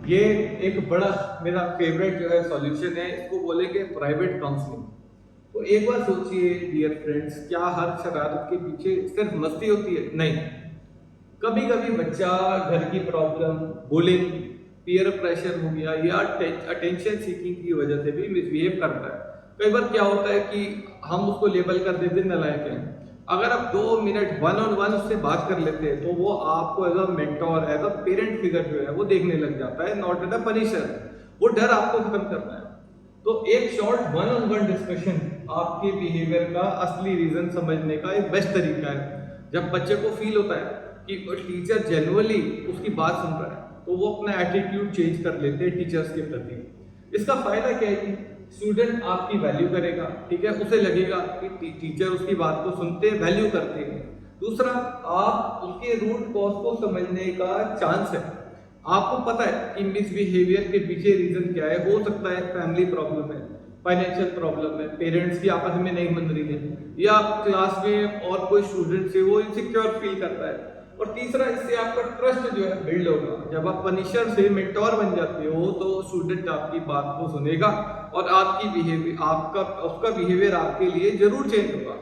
ये एक बड़ा मेरा फेवरेट जो है सॉल्यूशन है, इसको बोलेंगे प्राइवेट काउंसलिंग। तो एक बार सोचिए डियर फ्रेंड्स, क्या हर शरारत के पीछे सिर्फ मस्ती होती है? नहीं, कभी कभी बच्चा घर की प्रॉब्लम, बुलिंग, पीयर प्रेशर हो गया या अटेंशन सीकिंग की वजह से भी मिसबिहेव करता है। कई बार क्या होता है कि हम उसको लेबल कर देते हैं नालायक है। अगर आप 2 मिनट वन ऑन वन उससे बात कर लेते हैं तो वो आपको as a mentor, as a parent figure जो है वो देखने लग जाता है, नॉट एज अ पनिशर। वो डर आपको खत्म करना है। तो एक short one on one discussion आपके बिहेवियर का असली रीजन समझने का एक बेस्ट तरीका है। जब बच्चे को फील होता है कि टीचर जेन्युइनली उसकी बात सुन रहा है तो वो अपना एटीट्यूड चेंज कर लेते हैं टीचर्स के प्रति। इसका फायदा क्या है कि स्टूडेंट आपकी वैल्यू करेगा, ठीक है, उसे लगेगा कि टीचर उसकी बात को सुनते, वैल्यू करते हैं। दूसरा, आप उसके रूट कॉज को समझने का चांस है। आपको पता है कि मिसबिहेवियर के पीछे रीजन क्या है। हो सकता है फैमिली प्रॉब्लम है, फाइनेंशियल प्रॉब्लम है, पेरेंट्स की आपस में नहीं बन रही है, या क्लास में और कोई स्टूडेंट से वो इनसिक्योर फील करता है। और तीसरा, इससे आपका ट्रस्ट जो है बिल्ड होगा। जब आप पनिशर से मेंटोर बन जाते हो तो स्टूडेंट आपकी बात को सुनेगा और आपकी बिहेवियर, आपका उसका बिहेवियर आपके लिए जरूर चेंज होगा।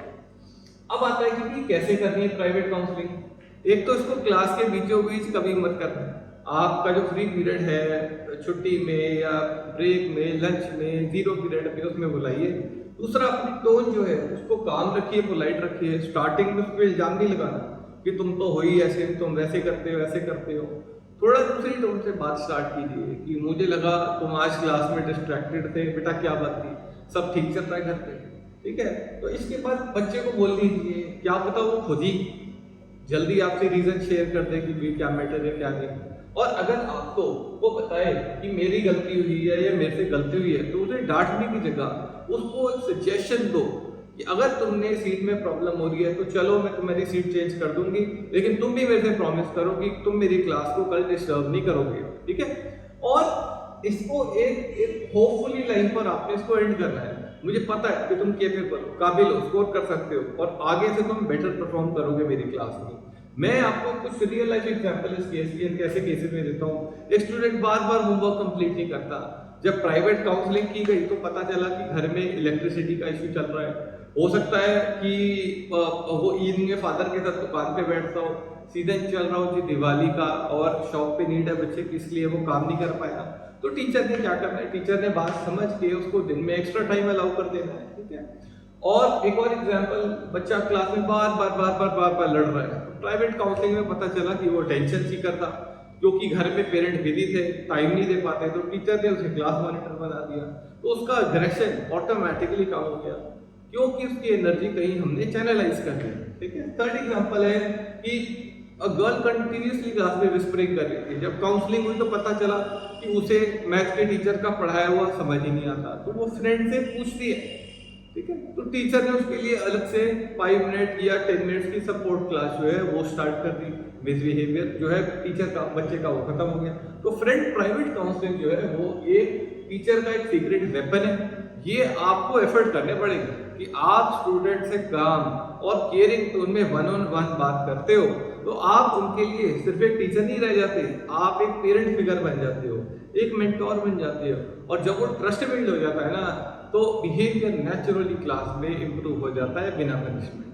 अब आता है कि कैसे करनी है प्राइवेट काउंसलिंग। एक तो इसको क्लास के बीचों बीच कभी मत करना है। आपका जो फ्री पीरियड है, छुट्टी में या ब्रेक में, लंच में, जीरो पीरियड में, उसमें बुलाइए। दूसरा, अपनी टोन जो है उसको काम रखिए, पोलाइट रखिए। स्टार्टिंग में उस पर इल्जाम नहीं लगाना कि तुम तो हो ही ऐसे, तुम वैसे करते हो, ऐसे करते हो। थोड़ा दूसरी टोन से बात स्टार्ट कीजिए कि मुझे लगा तुम आज क्लास में डिस्ट्रैक्टेड थे, बेटा क्या बात थी, सब ठीक चल रहा है घर पे, ठीक है। तो इसके बाद बच्चे को बोल दीजिए, क्या पता वो खुद ही जल्दी आपसे रीजन शेयर कर दे कि भाई क्या मैटर है क्या नहीं। और अगर आपको वो बताए कि मेरी गलती हुई है या मेरे से गलती हुई है तो उसे डांटने की जगह उसको एक सजेशन दो कि अगर तुमने सीट में प्रॉब्लम हो रही है तो चलो मैं तुम्हारी सीट चेंज कर दूंगी, लेकिन तुम भी मेरे से प्रॉमिस करो कि तुम मेरी क्लास को कल डिस्टर्ब नहीं करोगे, ठीक है। और इसको एक होपफुली लाइन पर आपने इसको एंड करना है। मुझे पता है कि तुम केपेबल हो, काबिल हो, स्कोर कर सकते हो और आगे से तुम बेटर परफॉर्म करोगे मेरी क्लास में। मैं आपको कुछ रियल लाइफ एग्जांपल इस केस की कैसे केसेस में देता हूँ। एक स्टूडेंट बार बार होमवर्क कंप्लीट नहीं करता। जब प्राइवेट काउंसलिंग की गई तो पता चला कि घर में इलेक्ट्रिसिटी का इश्यू चल रहा है। हो सकता है कि वो ईद में फादर के साथ दुकान पे बैठता हो, सीजन चल रहा हो जी दिवाली का और शॉप पे नीड है बच्चे की, इसलिए वो काम नहीं कर पाया। तो टीचर ने क्या करना है, टीचर ने बात समझ के उसको दिन में एक्स्ट्रा टाइम अलाउ कर देना है, ठीक है। और एक और एग्जांपल, बच्चा क्लास में बार बार लड़ रहा है। प्राइवेट काउंसलिंग में पता चला कि वो टेंशन सीकर था, क्योंकि घर में पेरेंट बिजी थे, टाइम नहीं दे पाते, तो टीचर ने उसे क्लास मॉनिटर बना दिया। तो उसका अग्रेशन ऑटोमेटिकली कम हो गया क्योंकि उसकी एनर्जी कहीं हमने चैनलाइज कर दी, ठीक है। थर्ड एग्जांपल है कि गर्ल कंटिन्यूसली क्लास में विस्परिंग कर रही थी। जब काउंसलिंग हुई तो पता चला कि उसे मैथ के टीचर का पढ़ाया हुआ समझ ही नहीं आता, तो वो फ्रेंड से पूछती है, ठीक है। तो टीचर ने उसके लिए अलग से 5 मिनट या 10 मिनट्स की सपोर्ट क्लास जो है वो स्टार्ट कर दी। मिसबिहेवियर जो है टीचर का, बच्चे का, वो खत्म हो गया। तो फ्रेंड प्राइवेट काउंसलिंग जो है वो एक टीचर का एक सीक्रेट वेपन है। ये आपको एफर्ट करने पड़ेंगे कि आप स्टूडेंट से काम और केयरिंग टोन में वन ऑन वन बात करते हो तो आप उनके लिए सिर्फ एक टीचर नहीं रह जाते, आप एक पेरेंट फिगर बन जाते हो, एक मेंटोर बन जाते हो। और जब वो ट्रस्ट बिल्ड हो जाता है ना तो बिहेवियर नेचुरली क्लास में इंप्रूव हो जाता है बिना पनिशमेंट।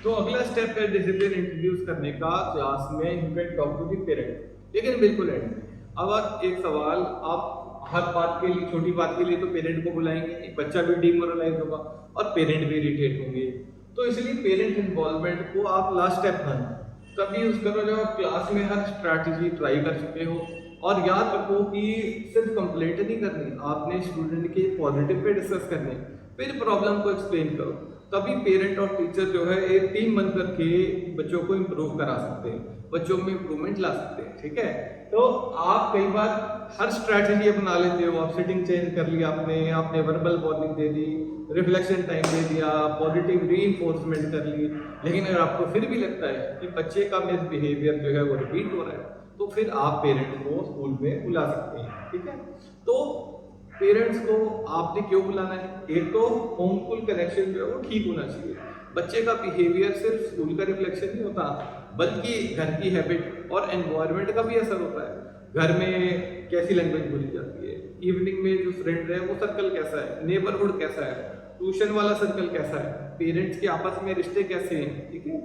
तो अगला स्टेप है डिसिप्लिन इंट्रोड्यूस करने का क्लास में। You can talk to the parent, लेकिन बिल्कुल एंड में। अब एक सवाल, आप हर बात के लिए, छोटी बात के लिए तो पेरेंट को बुलाएंगे, बच्चा भी डिमोरलाइज होगा और पेरेंट भी इरिटेट होंगे। तो इसलिए पेरेंट इन्वॉल्वमेंट को आप लास्ट स्टेप मानो, तभी यूज करो जब आप क्लास में हर स्ट्रैटेजी ट्राई कर चुके हो। और याद रखो कि सिर्फ कंप्लेंट नहीं करनी, आपने स्टूडेंट के पॉजिटिव पे डिस्कस करने, फिर प्रॉब्लम को एक्सप्लेन करो। तभी पेरेंट और टीचर जो है एक टीम बन करके बच्चों को इम्प्रूव करा सकते हैं, बच्चों में इम्प्रूवमेंट ला सकते हैं, ठीक है। तो आप कई बार हर स्ट्रैटेजी अपना लेते हो, आप सिटिंग चेंज कर लिया, आपने वर्बल वार्निंग दे दी, रिफ्लेक्शन टाइम दे दिया, पॉजिटिव रीइंफोर्समेंट कर ली, लेकिन अगर आपको फिर भी लगता है कि बच्चे का मिसबिहेवियर जो है वो रिपीट हो रहा है तो फिर आप पेरेंट्स को स्कूल में बुला सकते हैं, ठीक है। तो पेरेंट्स को आपने क्यों बुलाना है? एक तो होम स्कूल कनेक्शन जो है वो ठीक होना चाहिए। बच्चे का बिहेवियर सिर्फ स्कूल का रिफ्लेक्शन नहीं होता, बल्कि घर की हैबिट और एनवायरनमेंट का भी असर होता है। घर में कैसी लैंग्वेज बोली जाती है, इवनिंग में जो फ्रेंड है वो सर्कल कैसा है, नेबरहुड कैसा है, ट्यूशन वाला सर्कल कैसा है, पेरेंट्स के आपस में रिश्ते कैसे हैं, ठीक है।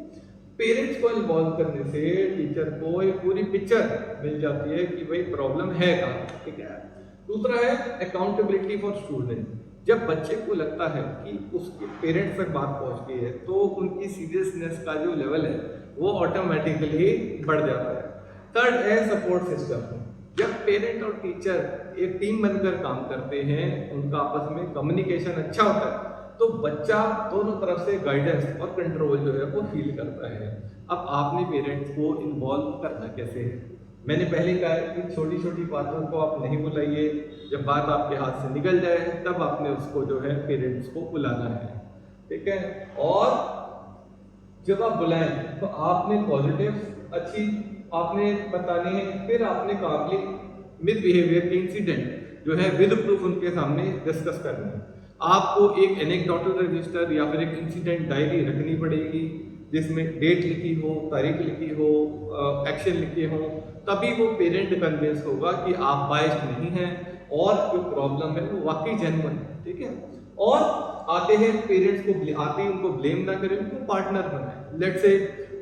पेरेंट्स को इन्वॉल्व करने से टीचर को एक पूरी पिक्चर मिल जाती है कि भाई प्रॉब्लम है कहाँ, ठीक है। दूसरा है अकाउंटेबिलिटी फॉर स्टूडेंट। जब बच्चे को लगता है कि उसके पेरेंट्स तक बात पहुंच गई है तो उनकी सीरियसनेस का जो लेवल है वो ऑटोमेटिकली बढ़ जाता है। थर्ड है सपोर्ट सिस्टम। जब पेरेंट और टीचर एक टीम बनकर काम करते हैं, उनका आपस में कम्युनिकेशन अच्छा होता है, तो बच्चा दोनों तरफ से गाइडेंस और कंट्रोल जो है वो फील करता है। अब आपने पेरेंट्स को इन्वॉल्व करना कैसे है? मैंने पहले कहा है कि छोटी छोटी बातों को आप नहीं बुलाइए, जब बात आपके हाथ से निकल जाए तब आपने उसको जो है पेरेंट्स को बुलाना है, ठीक है। और जब आप बुलाएं तो आपने पॉजिटिव अच्छी आपने बतानी है, फिर आपने कामली मिस बिहेवियर के इंसिडेंट जो है विद प्रूफ उनके सामने डिस्कस करना है। आपको एक एनेक्डोटल रजिस्टर या फिर एक इंसिडेंट डायरी रखनी पड़ेगी जिसमें डेट लिखी हो, तारीख लिखी हो, एक्शन लिखे हो, तभी वो पेरेंट कन्विंस होगा कि आप बायस्ड नहीं हैं और जो प्रॉब्लम है वो वाकई जेन्युइन है, ठीक है। और आते हैं पेरेंट्स को आते ही उनको ब्लेम ना करें, उनको पार्टनर बनाए। लेट्स से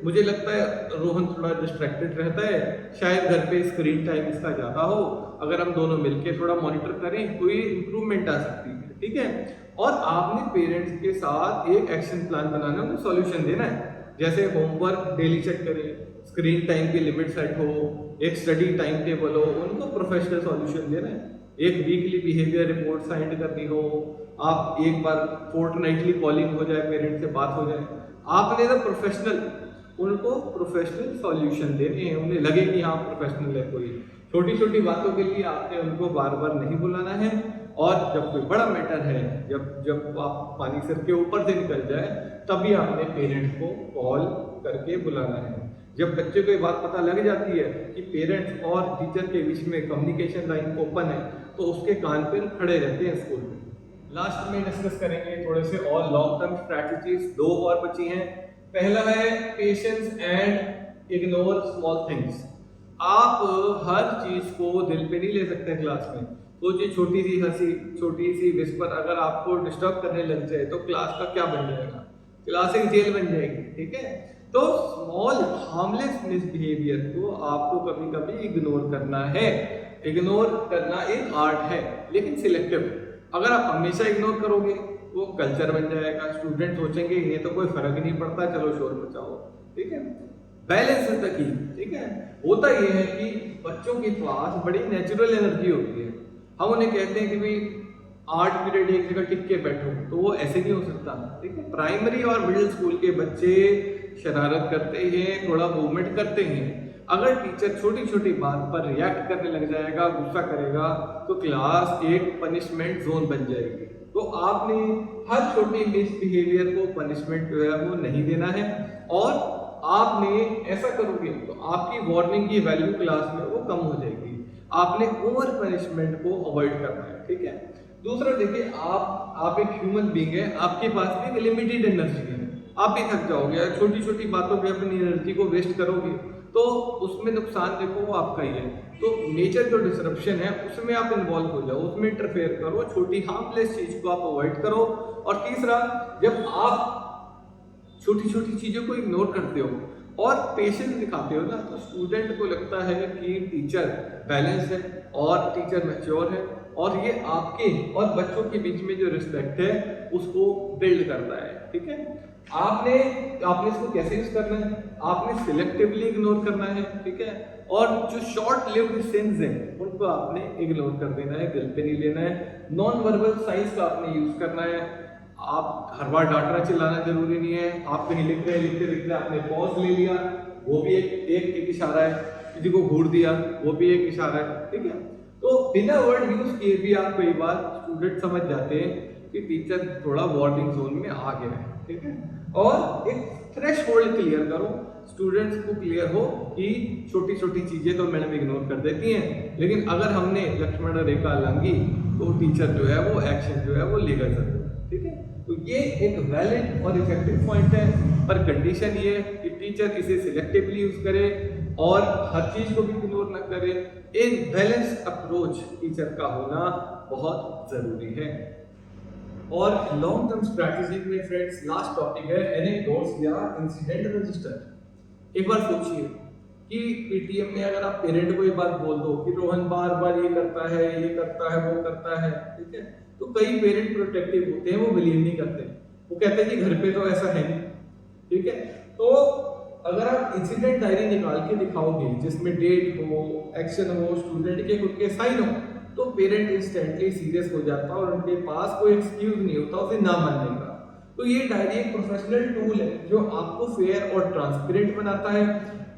मुझे लगता है रोहन थोड़ा डिस्ट्रैक्टेड रहता है, शायद घर पे स्क्रीन टाइम इसका ज़्यादा हो, अगर हम दोनों मिलकर थोड़ा मॉनिटर करें तो ये इम्प्रूवमेंट आ सकती है, ठीक है। और आपने पेरेंट्स के साथ एक एक्शन प्लान बनाना, उनको सॉल्यूशन देना है। जैसे होमवर्क डेली चेक करें, स्क्रीन टाइम की लिमिट सेट हो, एक स्टडी टाइम टेबल हो, उनको प्रोफेशनल सॉल्यूशन देना है। एक वीकली बिहेवियर रिपोर्ट साइंड करनी हो, आप एक बार फोर्टनाइटली कॉलिंग हो जाए, पेरेंट्स से बात हो जाए। आपने तो प्रोफेशनल उनको प्रोफेशनल सॉल्यूशन देने हैं, उन्हें लगे कि हाँ प्रोफेशनल है कोई। छोटी छोटी बातों के लिए आपने उनको बार बार नहीं बुलाना है, और जब कोई बड़ा मैटर है, जब आप पानी सिर के ऊपर से निकल जाए, तभी आपने पेरेंट्स को कॉल करके बुलाना है। जब बच्चे को ये बात पता लग जाती है कि पेरेंट्स और टीचर के बीच में कम्युनिकेशन लाइन ओपन है, तो उसके कान पर खड़े रहते हैं स्कूल में। लास्ट में डिस्कस करेंगे थोड़े से और लॉन्ग टर्म स्ट्रैटेजीज, 2 और बची हैं। पहला है patience and ignore small things. आप हर चीज को दिल पे नहीं ले सकते क्लास में। तो जो छोटी सी हंसी, छोटी सी विस्पर अगर आपको डिस्टर्ब करने लग जाए तो क्लास का क्या बन जाएगा? क्लास एक जेल बन जाएगी, ठीक है। तो स्मॉल हार्मलेस मिसबिहेवियर को आपको कभी कभी इग्नोर करना है। इग्नोर करना एक आर्ट है, लेकिन सिलेक्टिव। अगर आप हमेशा इग्नोर करोगे वो कल्चर बन जाएगा, स्टूडेंट सोचेंगे इन्हें तो कोई फर्क ही नहीं पड़ता, चलो शोर मचाओ, ठीक है। बैलेंस है तक ही, ठीक है। होता यह है कि बच्चों के पास बड़ी नेचुरल एनर्जी होती है। हम उन्हें कहते हैं कि भाई 8 पीरियड एक जगह टिक के बैठो, तो वो ऐसे नहीं हो सकता, ठीक है। प्राइमरी और मिडिल स्कूल के बच्चे शरारत करते हैं, थोड़ा मूवमेंट करते हैं। अगर टीचर छोटी छोटी बात पर रिएक्ट करने लग जाएगा, गुस्सा करेगा, तो क्लास एक पनिशमेंट जोन बन जाएगी। तो आपने हर छोटी मिसबिहेवियर को पनिशमेंट जो है वो नहीं देना है, और आपने ऐसा करोगे तो आपकी वार्निंग की वैल्यू क्लास में वो कम हो जाएगी। आपने ओवर पनिशमेंट को अवॉइड करना है, ठीक है। दूसरा देखिए, आप एक ह्यूमन बीइंग है, आपके पास भी एक लिमिटेड एनर्जी है, आप भी थक जाओगे। छोटी छोटी बातों पे अपनी एनर्जी को वेस्ट करोगे तो उसमें नुकसान देखो वो आपका ही है। तो नेचर जो डिसरप्शन है उसमें आप इन्वॉल्व हो जाओ, उसमें इंटरफेयर करो, छोटी हार्मलेस चीज को आप अवॉइड करो। और तीसरा, जब आप छोटी छोटी चीजों को इग्नोर करते हो और पेशेंस दिखाते हो ना, तो स्टूडेंट को लगता है कि टीचर बैलेंस है और टीचर मैच्योर है, और ये आपके और बच्चों के बीच में जो रिस्पेक्ट है उसको बिल्ड करता है, ठीक है। आपने इसको कैसे यूज करना है? आपने सिलेक्टिवली इग्नोर करना है, ठीक है। और जो शॉर्ट लिव्ड सिंस हैं उनको आपने इग्नोर कर देना है, दिल पे नहीं लेना है। नॉन वर्बल साइंस का आपने यूज करना है। आप हर बार डांटना चिल्लाना जरूरी नहीं है। आप कहीं लिख रहे हैं, लिखते लिखते आपने पॉज ले लिया, वो भी एक इशारा है। किसी को घूर दिया, वो भी एक इशारा है, ठीक है। तो बिना वर्ड यूज किए भी आप कई बार स्टूडेंट समझ जाते हैं कि टीचर थोड़ा वार्निंग जोन में आ गया है, ठीक है। और एक थ्रेशहोल्ड क्लियर करो, स्टूडेंट्स को क्लियर हो कि छोटी छोटी चीजें तो मैडम इग्नोर कर देती हैं, लेकिन अगर हमने लक्ष्मण रेखा लांघी तो टीचर जो है वो एक्शन जो है वो लेगा जरूर, ठीक है। तो ये एक वैलिड और इफेक्टिव पॉइंट है, पर कंडीशन ये है कि टीचर इसे सिलेक्टिवली यूज करे, और हर चीज को भी इग्नोर ना करें। एक बैलेंस अप्रोच टीचर का होना बहुत जरूरी है। और लॉन्ग टर्म स्ट्रैटेजी में फ्रेंड्स लास्ट टॉपिक है एनेक्डोट्स या इंसिडेंट रजिस्टर। एक बार सोचिए कि पीटीएम में अगर आप पेरेंट को ये बात बोल दो कि रोहन बार बार ये करता है, ये करता है, वो करता है, ठीक है, तो कई पेरेंट प्रोटेक्टिव होते हैं, वो बिलीव नहीं करते, वो कहते हैं कि घर पे तो ऐसा है नहीं, ठीक है। तो अगर आप इंसिडेंट डायरी निकाल के दिखाओगे जिसमें डेट हो, एक्शन हो, स्टूडेंट के खुद के साइन हो, तो पेरेंट इंस्टेंटली सीरियस हो जाता है और उनके पास कोई एक्सक्यूज नहीं होता उसे ना मानने का। तो ये डायरी एक प्रोफेशनल टूल है जो आपको फेयर और ट्रांसपेरेंट बनाता है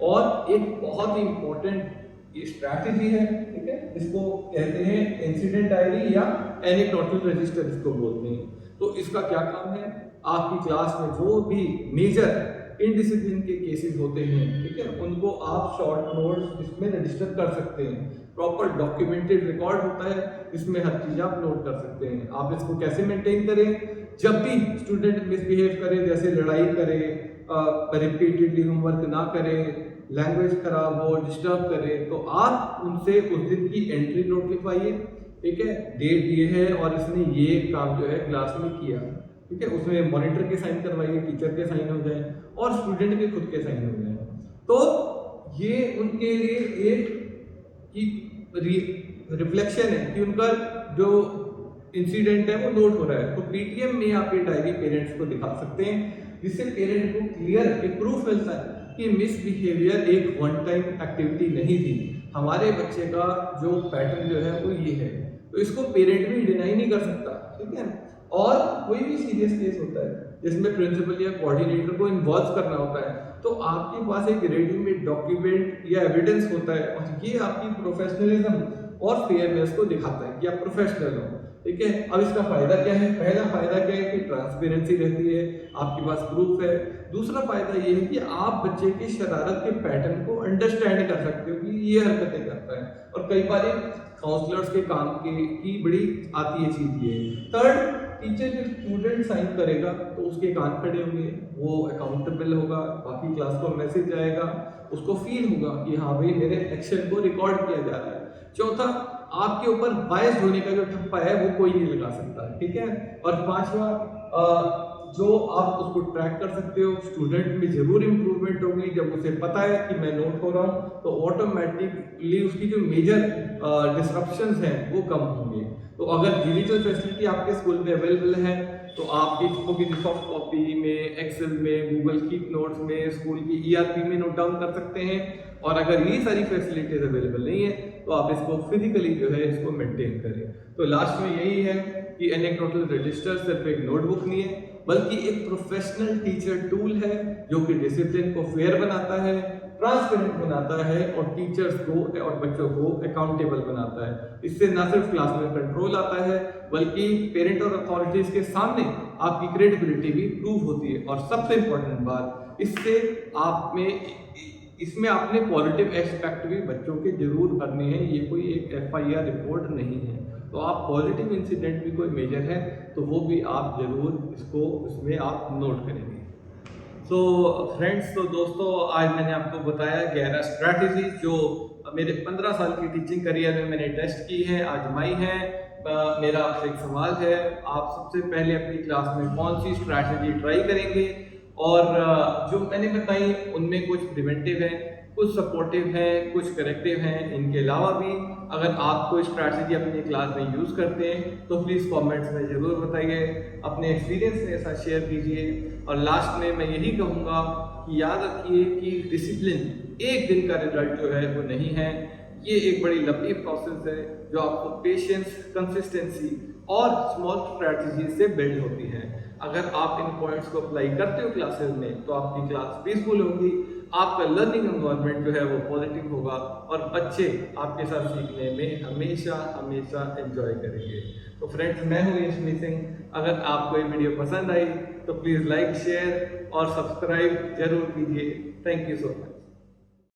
और एक बहुत ही इंपॉर्टेंट ये स्ट्रैटेजी है, ठीक है, इसको कहते हैं इंसिडेंट डायरी या एनेक्डोटल रजिस्टर इसको बोलते हैं। तो इसका क्या काम है, आपकी क्लास में जो भी मेजर इनडिसिप्लिन के केसेस होते हैं, ठीक है, उनको आप शॉर्ट नोट्स इसमें रजिस्टर कर सकते हैं। प्रॉपर डॉक्यूमेंटेड रिकॉर्ड होता है, इसमें हर चीज आप नोट कर सकते हैं। आप इसको कैसे मेंटेन करें, जब भी स्टूडेंट मिसबिहेव करे, जैसे लड़ाई करे, रिपीटेडली होमवर्क ना करे, लैंग्वेज खराब हो, डिस्टर्ब करे, तो आप उनसे उस दिन की एंट्री नोट लिखवाइए, ठीक है, डेट ये है और इसने ये काम जो है क्लास में किया, ठीक है, उसमें मॉनिटर के साइन करवाइए, टीचर के साइन हो जाए और स्टूडेंट के खुद के साइन हो जाए। तो ये उनके लिए एक रिफ्लेक्शन है कि उनका जो इंसिडेंट है वो नोट हो रहा है। तो पीटीएम में आप ये डायरी पेरेंट्स को दिखा सकते हैं, जिससे पेरेंट को क्लियर एक प्रूफ मिलता है कि मिसबिहेवियर एक वन टाइम एक्टिविटी नहीं थी, हमारे बच्चे का जो पैटर्न जो है वो ये है। तो इसको पेरेंट भी डिनाई नहीं कर सकता, ठीक है। और कोई भी सीरियस केस होता है जिसमें प्रिंसिपल या कोऑर्डिनेटर को इन्वॉल्व करना होता है, तो आपके पास एक रेडीमेड डॉक्यूमेंट या एविडेंस होता है और ये आपकी प्रोफेशनलिज्म और फेयरनेस को दिखाता है कि आप प्रोफेशनल हो, ठीक है। अब इसका फायदा क्या है, पहला फायदा क्या है कि ट्रांसपेरेंसी रहती है, आपके पास प्रूफ है। दूसरा फायदा ये है कि आप बच्चे की शरारत के पैटर्न को अंडरस्टैंड कर सकते हो कि ये हरकतें करता है, और कई बार काउंसलर्स के काम की बड़ी आती है चीज ये। थर्ड, टीचर जब स्टूडेंट साइन करेगा तो उसके कान खड़े होंगे, वो अकाउंटेबल होगा, बाकी क्लास को मैसेज जाएगा, उसको फील होगा कि हाँ भाई मेरे एक्शन को रिकॉर्ड किया जा रहा है। चौथा, आपके ऊपर बायस्ड होने का जो ठप्पा है वो कोई नहीं लगा सकता, ठीक है। और पांचवा, जो आप उसको ट्रैक कर सकते हो, स्टूडेंट में जरूर इंप्रूवमेंट होगी जब उसे पता है कि मैं नोट हो रहा हूँ, तो ऑटोमेटिकली उसकी जो मेजर डिस्ट्रप्शंस हैं वो कम होंगे। तो अगर डिजिटल फैसिलिटी आपके स्कूल में अवेलेबल है तो आप इसको भी सॉफ्ट कॉपी में, एक्सेल में, गूगल कीप नोट्स में, स्कूल की ईआरपी में नोट डाउन कर सकते हैं। और अगर ये सारी फैसिलिटीज अवेलेबल नहीं है तो आप इसको फिजिकली जो है इसको मेंटेन करें। तो लास्ट में यही है कि एनेक्डोटल रजिस्टर सिर्फ एक नोटबुक नहीं है, बल्कि एक प्रोफेशनल टीचर टूल है जो कि डिसिप्लिन को फेयर बनाता है, ट्रांसपेरेंट बनाता है और टीचर्स को और बच्चों को अकाउंटेबल बनाता है। इससे ना सिर्फ क्लास में कंट्रोल आता है बल्कि पेरेंट और अथॉरिटीज के सामने आपकी क्रेडिबिलिटी भी प्रूव होती है। और सबसे इंपॉर्टेंट बात, इसमें आपने पॉजिटिव एस्पेक्ट भी बच्चों के जरूर भरने हैं, ये कोई एक एफआईआर रिपोर्ट नहीं है। तो आप पॉजिटिव इंसिडेंट भी कोई मेजर है तो वो भी आप जरूर इसमें आप नोट करेंगे। तो फ्रेंड्स, तो दोस्तों, आज मैंने आपको बताया 11 स्ट्रैटेजी जो मेरे 15 साल की टीचिंग करियर में मैंने टेस्ट की है, आजमाई है। मेरा आपसे एक सवाल है, आप सबसे पहले अपनी क्लास में कौन सी स्ट्रैटेजी ट्राई करेंगे? और जो मैंने बताई उनमें कुछ प्रिवेंटिव है, कुछ सपोर्टिव है, कुछ करेक्टिव हैं। इनके अलावा भी अगर आप कोई स्ट्रैटेजी अपनी क्लास में यूज़ करते हैं तो प्लीज़ कमेंट्स में ज़रूर बताइए, अपने एक्सपीरियंस मेरे साथ शेयर कीजिए। और लास्ट में मैं यही कहूँगा कि याद रखिए कि डिसिप्लिन एक दिन का रिजल्ट जो है वो नहीं है, ये एक बड़ी लंबी प्रोसेस है जो आपको पेशेंस, कंसिस्टेंसी और स्मॉल स्ट्रैटेजी से बिल्ड होती है। अगर आप इन पॉइंट्स को अप्लाई करते हो क्लासेस में तो आपकी क्लास पीसफुल होगी, आपका लर्निंग एनवायरनमेंट जो है वो पॉजिटिव होगा और बच्चे आपके साथ सीखने में हमेशा हमेशा एंजॉय करेंगे। तो फ्रेंड्स, मैं हूँ यशमी सिंह। अगर आपको ये वीडियो पसंद आई तो प्लीज़ लाइक, शेयर और सब्सक्राइब जरूर कीजिए। Thank you so much.